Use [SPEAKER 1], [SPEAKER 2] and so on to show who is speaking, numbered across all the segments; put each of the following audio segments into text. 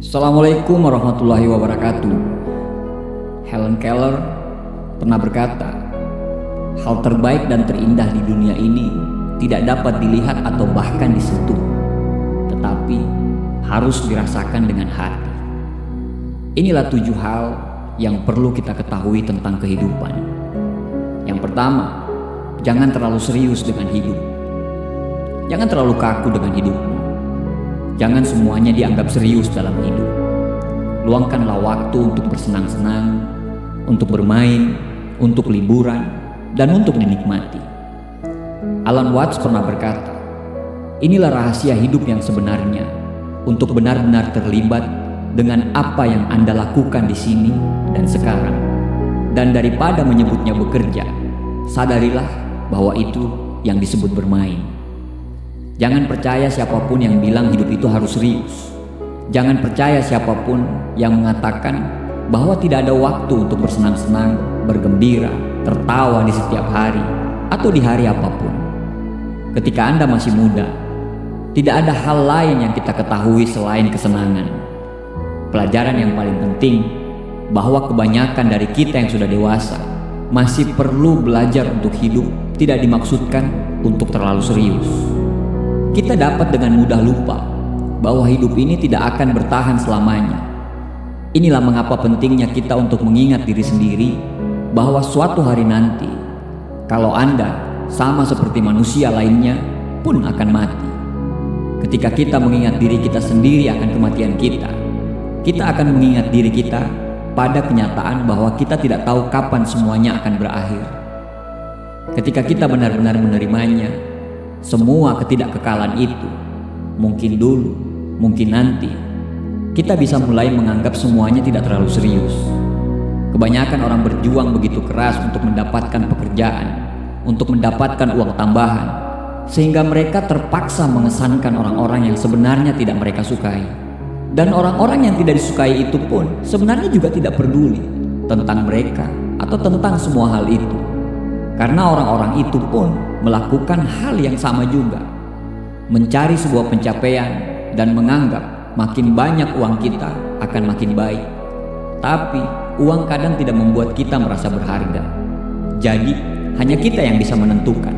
[SPEAKER 1] Assalamualaikum warahmatullahi wabarakatuh. Helen Keller pernah berkata, hal terbaik dan terindah di dunia ini tidak dapat dilihat atau bahkan disentuh, tetapi harus dirasakan dengan hati. Inilah 7 hal yang perlu kita ketahui tentang kehidupan. Yang pertama, jangan terlalu serius dengan hidup. Jangan terlalu kaku dengan hidupmu. Jangan semuanya dianggap serius dalam hidup. Luangkanlah waktu untuk bersenang-senang, untuk bermain, untuk liburan, dan untuk dinikmati. Alan Watts pernah berkata, inilah rahasia hidup yang sebenarnya, untuk benar-benar terlibat dengan apa yang Anda lakukan di sini dan sekarang. Dan daripada menyebutnya bekerja, sadarilah bahwa itu yang disebut bermain. Jangan percaya siapapun yang bilang hidup itu harus serius. Jangan percaya siapapun yang mengatakan bahwa tidak ada waktu untuk bersenang-senang, bergembira, tertawa di setiap hari atau di hari apapun. Ketika Anda masih muda, tidak ada hal lain yang kita ketahui selain kesenangan. Pelajaran yang paling penting bahwa kebanyakan dari kita yang sudah dewasa masih perlu belajar untuk hidup tidak dimaksudkan untuk terlalu serius. Kita dapat dengan mudah lupa bahwa hidup ini tidak akan bertahan selamanya. Inilah mengapa pentingnya kita untuk mengingat diri sendiri bahwa suatu hari nanti, kalau Anda sama seperti manusia lainnya pun akan mati. Ketika kita mengingat diri kita sendiri akan kematian kita akan mengingat diri kita pada kenyataan bahwa kita tidak tahu kapan semuanya akan berakhir. Ketika kita benar-benar menerimanya, semua ketidakkekalan itu, mungkin dulu, mungkin nanti, kita bisa mulai menganggap semuanya tidak terlalu serius. Kebanyakan orang berjuang begitu keras untuk mendapatkan pekerjaan, untuk mendapatkan uang tambahan, sehingga mereka terpaksa mengesankan orang-orang yang sebenarnya tidak mereka sukai. Dan orang-orang yang tidak disukai itu pun sebenarnya juga tidak peduli tentang mereka atau tentang semua hal itu. Karena orang-orang itu pun melakukan hal yang sama juga, mencari sebuah pencapaian dan menganggap makin banyak uang kita akan makin baik. Tapi uang kadang tidak membuat kita merasa berharga. Jadi hanya kita yang bisa menentukan.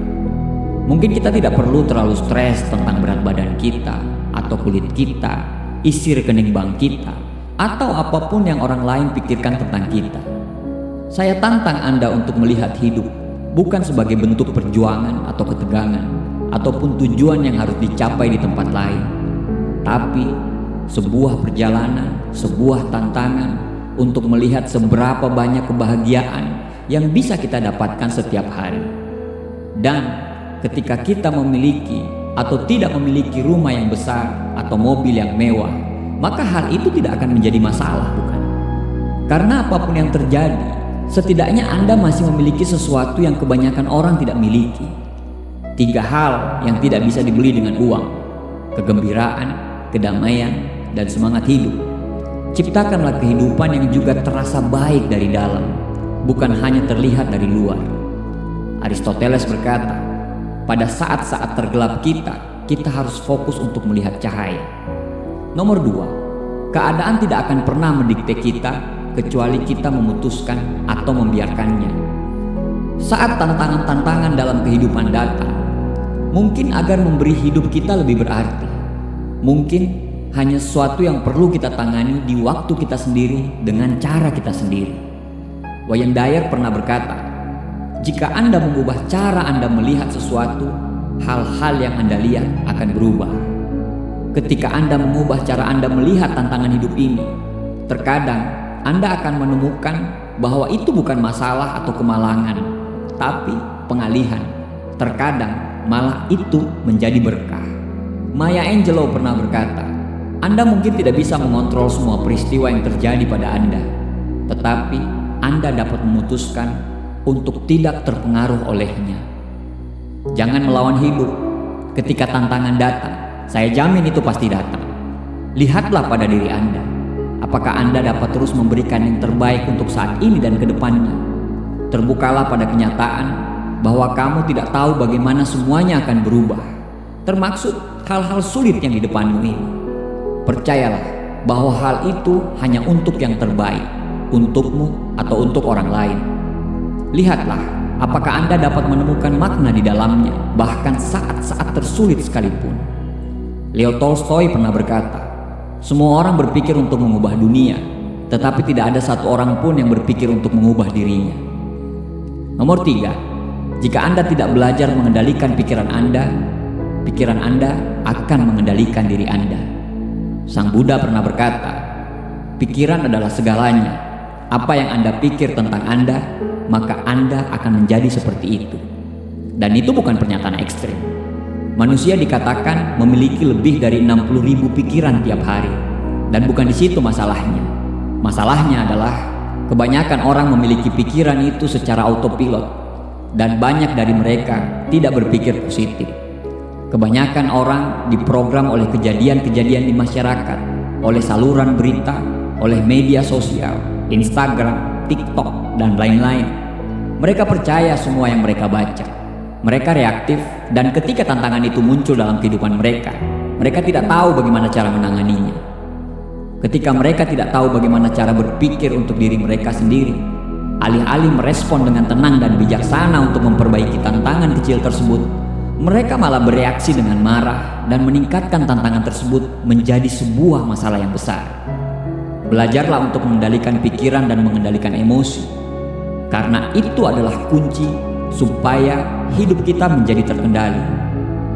[SPEAKER 1] Mungkin kita tidak perlu terlalu stres tentang berat badan kita, atau kulit kita, isi rekening bank kita, atau apapun yang orang lain pikirkan tentang kita. Saya tantang Anda untuk melihat hidup bukan sebagai bentuk perjuangan atau ketegangan, ataupun tujuan yang harus dicapai di tempat lain, tapi sebuah perjalanan, sebuah tantangan untuk melihat seberapa banyak kebahagiaan yang bisa kita dapatkan setiap hari. Dan ketika kita memiliki atau tidak memiliki rumah yang besar atau mobil yang mewah, maka hal itu tidak akan menjadi masalah, bukan? Karena apapun yang terjadi, setidaknya Anda masih memiliki sesuatu yang kebanyakan orang tidak miliki. 3 hal yang tidak bisa dibeli dengan uang: kegembiraan, kedamaian, dan semangat hidup. Ciptakanlah kehidupan yang juga terasa baik dari dalam, bukan hanya terlihat dari luar. Aristoteles berkata, pada saat-saat tergelap kita harus fokus untuk melihat cahaya. Nomor 2, keadaan tidak akan pernah mendikte kita kecuali kita memutuskan atau membiarkannya. Saat tantangan-tantangan dalam kehidupan datang, mungkin agar memberi hidup kita lebih berarti, mungkin hanya sesuatu yang perlu kita tangani di waktu kita sendiri dengan cara kita sendiri. Wayne Dyer pernah berkata, jika Anda mengubah cara Anda melihat sesuatu, hal-hal yang Anda lihat akan berubah. Ketika Anda mengubah cara Anda melihat tantangan hidup ini, terkadang Anda akan menemukan bahwa itu bukan masalah atau kemalangan, tapi pengalihan. Terkadang malah itu menjadi berkah. Maya Angelou pernah berkata, Anda mungkin tidak bisa mengontrol semua peristiwa yang terjadi pada Anda, tetapi Anda dapat memutuskan untuk tidak terpengaruh olehnya. Jangan melawan hidup. Ketika tantangan datang, saya jamin itu pasti datang. Lihatlah pada diri Anda. Apakah Anda dapat terus memberikan yang terbaik untuk saat ini dan ke depannya? Terbukalah pada kenyataan bahwa kamu tidak tahu bagaimana semuanya akan berubah, termaksud hal-hal sulit yang di depanmu ini. Percayalah bahwa hal itu hanya untuk yang terbaik, untukmu atau untuk orang lain. Lihatlah, apakah Anda dapat menemukan makna di dalamnya, bahkan saat-saat tersulit sekalipun. Leo Tolstoy pernah berkata, semua orang berpikir untuk mengubah dunia, tetapi tidak ada satu orang pun yang berpikir untuk mengubah dirinya. Nomor 3, jika Anda tidak belajar mengendalikan pikiran Anda akan mengendalikan diri Anda. Sang Buddha pernah berkata, pikiran adalah segalanya. Apa yang Anda pikir tentang Anda, maka Anda akan menjadi seperti itu. Dan itu bukan pernyataan ekstrim. Manusia dikatakan memiliki lebih dari 60.000 pikiran tiap hari. Dan bukan di situ masalahnya. Masalahnya adalah kebanyakan orang memiliki pikiran itu secara autopilot. Dan banyak dari mereka tidak berpikir positif. Kebanyakan orang diprogram oleh kejadian-kejadian di masyarakat, oleh saluran berita, oleh media sosial, Instagram, TikTok, dan lain-lain. Mereka percaya semua yang mereka baca. Mereka reaktif, dan ketika tantangan itu muncul dalam kehidupan mereka tidak tahu bagaimana cara menanganinya. Ketika mereka tidak tahu bagaimana cara berpikir untuk diri mereka sendiri, alih-alih merespon dengan tenang dan bijaksana untuk memperbaiki tantangan kecil tersebut, mereka malah bereaksi dengan marah dan meningkatkan tantangan tersebut menjadi sebuah masalah yang besar. Belajarlah untuk mengendalikan pikiran dan mengendalikan emosi, karena itu adalah kunci supaya hidup kita menjadi terkendali.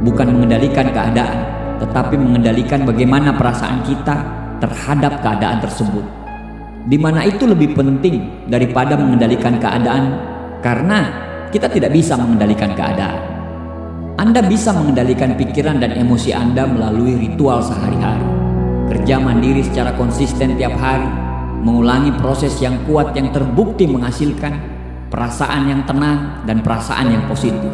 [SPEAKER 1] Bukan mengendalikan keadaan, tetapi mengendalikan bagaimana perasaan kita terhadap keadaan tersebut. Di mana itu lebih penting daripada mengendalikan keadaan, karena kita tidak bisa mengendalikan keadaan. Anda bisa mengendalikan pikiran dan emosi Anda melalui ritual sehari-hari. Kerja mandiri secara konsisten tiap hari, mengulangi proses yang kuat yang terbukti menghasilkan perasaan yang tenang dan perasaan yang positif.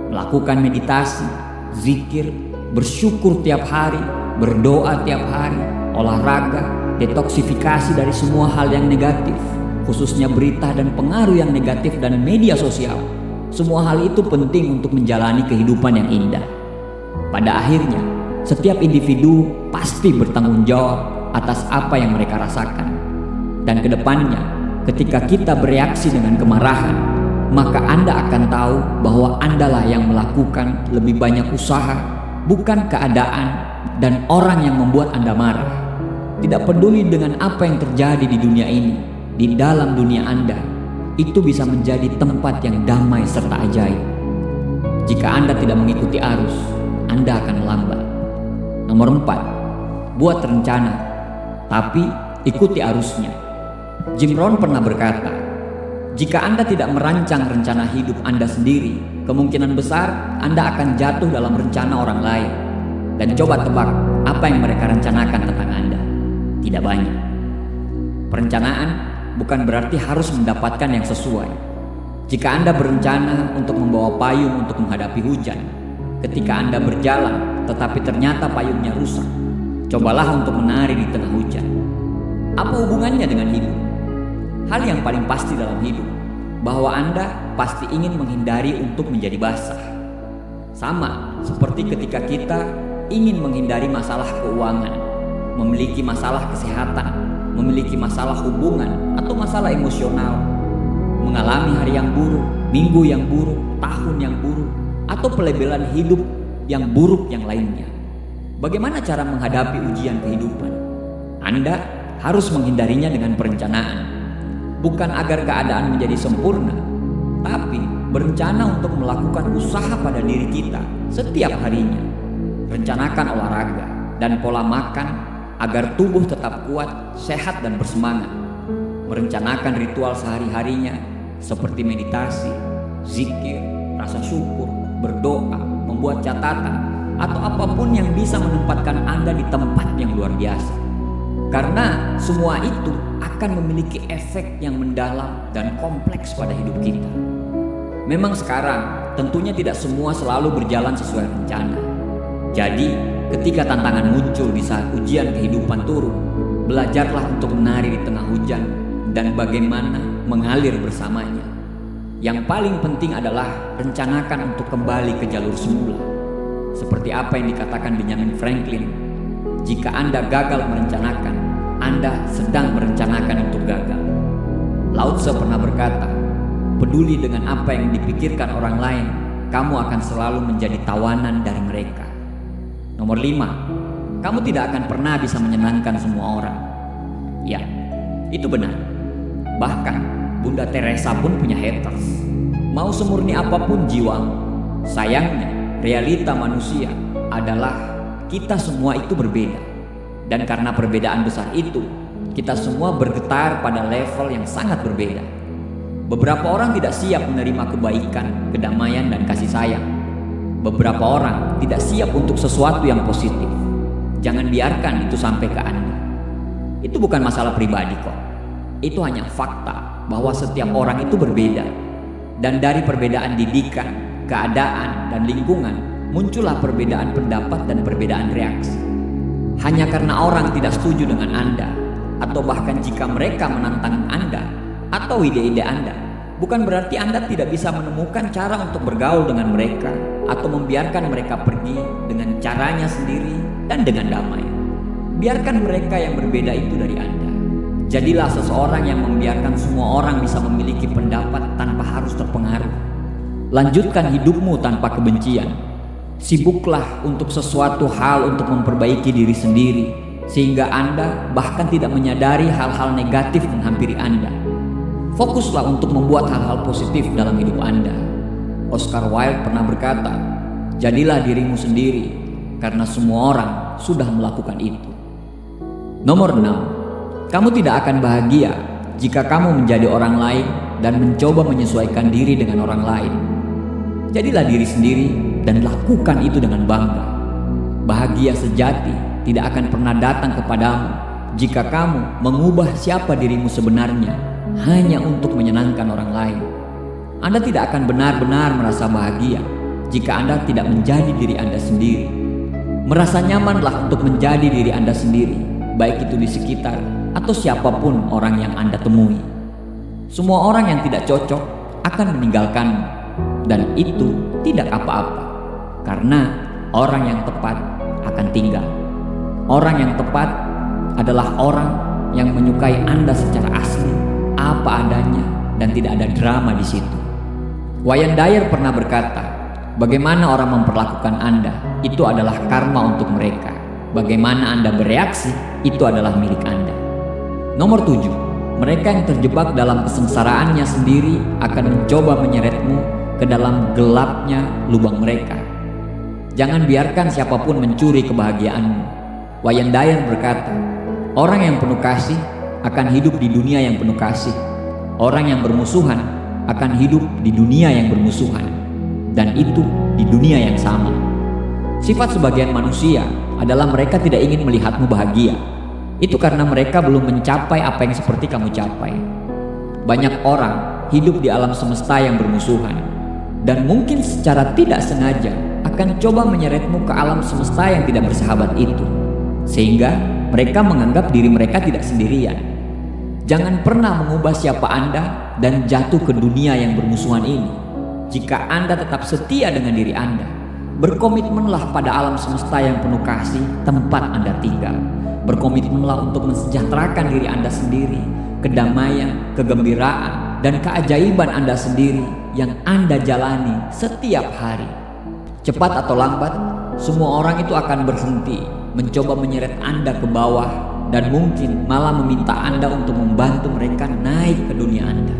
[SPEAKER 1] Melakukan meditasi, zikir, bersyukur tiap hari, berdoa tiap hari, olahraga, detoksifikasi dari semua hal yang negatif, khususnya berita dan pengaruh yang negatif dan media sosial. Semua hal itu penting untuk menjalani kehidupan yang indah. Pada akhirnya, setiap individu pasti bertanggung jawab atas apa yang mereka rasakan. Dan kedepannya, ketika kita bereaksi dengan kemarahan, maka Anda akan tahu bahwa Andalah yang melakukan lebih banyak usaha, bukan keadaan dan orang yang membuat Anda marah. Tidak peduli dengan apa yang terjadi di dunia ini, di dalam dunia Anda, itu bisa menjadi tempat yang damai serta ajaib. Jika Anda tidak mengikuti arus, Anda akan lambat. Nomor 4, buat rencana, tapi ikuti arusnya. Jim Rohn pernah berkata, jika Anda tidak merancang rencana hidup Anda sendiri, kemungkinan besar Anda akan jatuh dalam rencana orang lain. Dan coba tebak apa yang mereka rencanakan tentang Anda. Tidak banyak. Perencanaan bukan berarti harus mendapatkan yang sesuai. Jika Anda berencana untuk membawa payung untuk menghadapi hujan, ketika Anda berjalan tetapi ternyata payungnya rusak, cobalah untuk menari di tengah hujan. Apa hubungannya dengan hidup? Hal yang paling pasti dalam hidup, bahwa Anda pasti ingin menghindari untuk menjadi basah. Sama seperti ketika kita ingin menghindari masalah keuangan, memiliki masalah kesehatan, memiliki masalah hubungan atau masalah emosional, mengalami hari yang buruk, minggu yang buruk, tahun yang buruk, atau pelabelan hidup yang buruk yang lainnya. Bagaimana cara menghadapi ujian kehidupan? Anda harus menghindarinya dengan perencanaan. Bukan agar keadaan menjadi sempurna, tapi berencana untuk melakukan usaha pada diri kita setiap harinya. Rencanakan olahraga dan pola makan agar tubuh tetap kuat, sehat, dan bersemangat. Merencanakan ritual sehari-harinya seperti meditasi, zikir, rasa syukur, berdoa, membuat catatan, atau apapun yang bisa menempatkan Anda di tempat yang luar biasa. Karena semua itu akan memiliki efek yang mendalam dan kompleks pada hidup kita. Memang sekarang tentunya tidak semua selalu berjalan sesuai rencana. Jadi, ketika tantangan muncul di saat ujian kehidupan turun, belajarlah untuk menari di tengah hujan dan bagaimana mengalir bersamanya. Yang paling penting adalah rencanakan untuk kembali ke jalur semula. Seperti apa yang dikatakan Benjamin Franklin, jika Anda gagal merencanakan, Anda sedang merencanakan untuk gagal. Lao Tse pernah berkata, peduli dengan apa yang dipikirkan orang lain, kamu akan selalu menjadi tawanan dari mereka. Nomor 5, kamu tidak akan pernah bisa menyenangkan semua orang. Ya, itu benar. Bahkan Bunda Teresa pun punya haters. Mau semurni apapun jiwamu, sayangnya realita manusia adalah kita semua itu berbeda. Dan karena perbedaan besar itu, kita semua bergetar pada level yang sangat berbeda. Beberapa orang tidak siap menerima kebaikan, kedamaian, dan kasih sayang. Beberapa orang tidak siap untuk sesuatu yang positif. Jangan biarkan itu sampai ke Anda. Itu bukan masalah pribadi kok. Itu hanya fakta bahwa setiap orang itu berbeda. Dan dari perbedaan didikan, keadaan, dan lingkungan, muncullah perbedaan pendapat dan perbedaan reaksi. Hanya karena orang tidak setuju dengan Anda, atau bahkan jika mereka menantang Anda atau ide-ide Anda, bukan berarti Anda tidak bisa menemukan cara untuk bergaul dengan mereka atau membiarkan mereka pergi dengan caranya sendiri dan dengan damai. Biarkan mereka yang berbeda itu dari Anda. Jadilah seseorang yang membiarkan semua orang bisa memiliki pendapat tanpa harus terpengaruh. Lanjutkan hidupmu tanpa kebencian. Sibuklah untuk sesuatu hal untuk memperbaiki diri sendiri, sehingga Anda bahkan tidak menyadari hal-hal negatif menghampiri Anda. Fokuslah untuk membuat hal-hal positif dalam hidup Anda. Oscar Wilde pernah berkata, jadilah dirimu sendiri, karena semua orang sudah melakukan itu. Nomor 6, kamu tidak akan bahagia jika kamu menjadi orang lain dan mencoba menyesuaikan diri dengan orang lain. Jadilah diri sendiri dan lakukan itu dengan bangga. Bahagia sejati tidak akan pernah datang kepadamu jika kamu mengubah siapa dirimu sebenarnya hanya untuk menyenangkan orang lain. Anda tidak akan benar-benar merasa bahagia jika Anda tidak menjadi diri Anda sendiri. Merasa nyamanlah untuk menjadi diri Anda sendiri, baik itu di sekitar atau siapapun orang yang Anda temui. Semua orang yang tidak cocok akan meninggalkanmu, dan itu tidak apa-apa, karena orang yang tepat akan tinggal. Orang yang tepat adalah orang yang menyukai Anda secara asli, apa adanya, dan tidak ada drama di situ. Wayne Dyer pernah berkata, bagaimana orang memperlakukan Anda, itu adalah karma untuk mereka. Bagaimana Anda bereaksi, itu adalah milik Anda. Nomor 7, mereka yang terjebak dalam kesengsaraannya sendiri akan mencoba menyeretmu ke dalam gelapnya lubang mereka. Jangan biarkan siapapun mencuri kebahagiaanmu. Wayne Dyer berkata, orang yang penuh kasih akan hidup di dunia yang penuh kasih. Orang yang bermusuhan akan hidup di dunia yang bermusuhan. Dan itu di dunia yang sama. Sifat sebagian manusia adalah mereka tidak ingin melihatmu bahagia. Itu karena mereka belum mencapai apa yang seperti kamu capai. Banyak orang hidup di alam semesta yang bermusuhan, dan mungkin secara tidak sengaja akan coba menyeretmu ke alam semesta yang tidak bersahabat itu, sehingga mereka menganggap diri mereka tidak sendirian. Jangan pernah mengubah siapa Anda dan jatuh ke dunia yang bermusuhan ini. Jika Anda tetap setia dengan diri Anda, berkomitmenlah pada alam semesta yang penuh kasih tempat Anda tinggal. Berkomitmenlah untuk mensejahterakan diri Anda sendiri, kedamaian, kegembiraan, dan keajaiban Anda sendiri yang Anda jalani setiap hari. Cepat atau lambat, semua orang itu akan berhenti mencoba menyeret Anda ke bawah, dan mungkin malah meminta Anda untuk membantu mereka naik ke dunia Anda.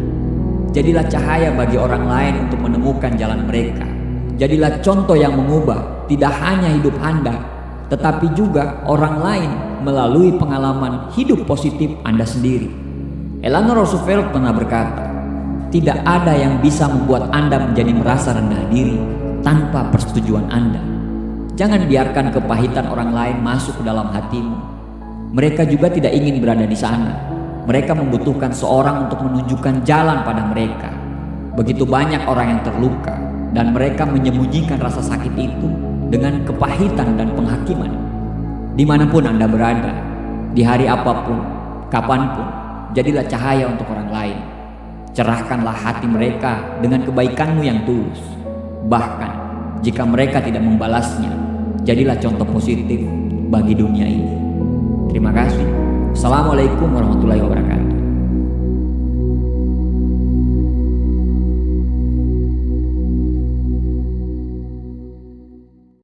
[SPEAKER 1] Jadilah cahaya bagi orang lain untuk menemukan jalan mereka. Jadilah contoh yang mengubah tidak hanya hidup Anda, tetapi juga orang lain melalui pengalaman hidup positif Anda sendiri. Eleanor Roosevelt pernah berkata, tidak ada yang bisa membuat Anda menjadi merasa rendah diri tanpa persetujuan Anda. Jangan biarkan kepahitan orang lain masuk ke dalam hatimu. Mereka juga tidak ingin berada di sana. Mereka membutuhkan seorang untuk menunjukkan jalan pada mereka. Begitu banyak orang yang terluka, dan mereka menyembunyikan rasa sakit itu dengan kepahitan dan penghakiman. Dimanapun Anda berada, di hari apapun, kapanpun, jadilah cahaya untuk orang lain. Cerahkanlah hati mereka dengan kebaikanmu yang tulus. Bahkan jika mereka tidak membalasnya, jadilah contoh positif bagi dunia ini. Terima kasih. Assalamualaikum warahmatullahi wabarakatuh.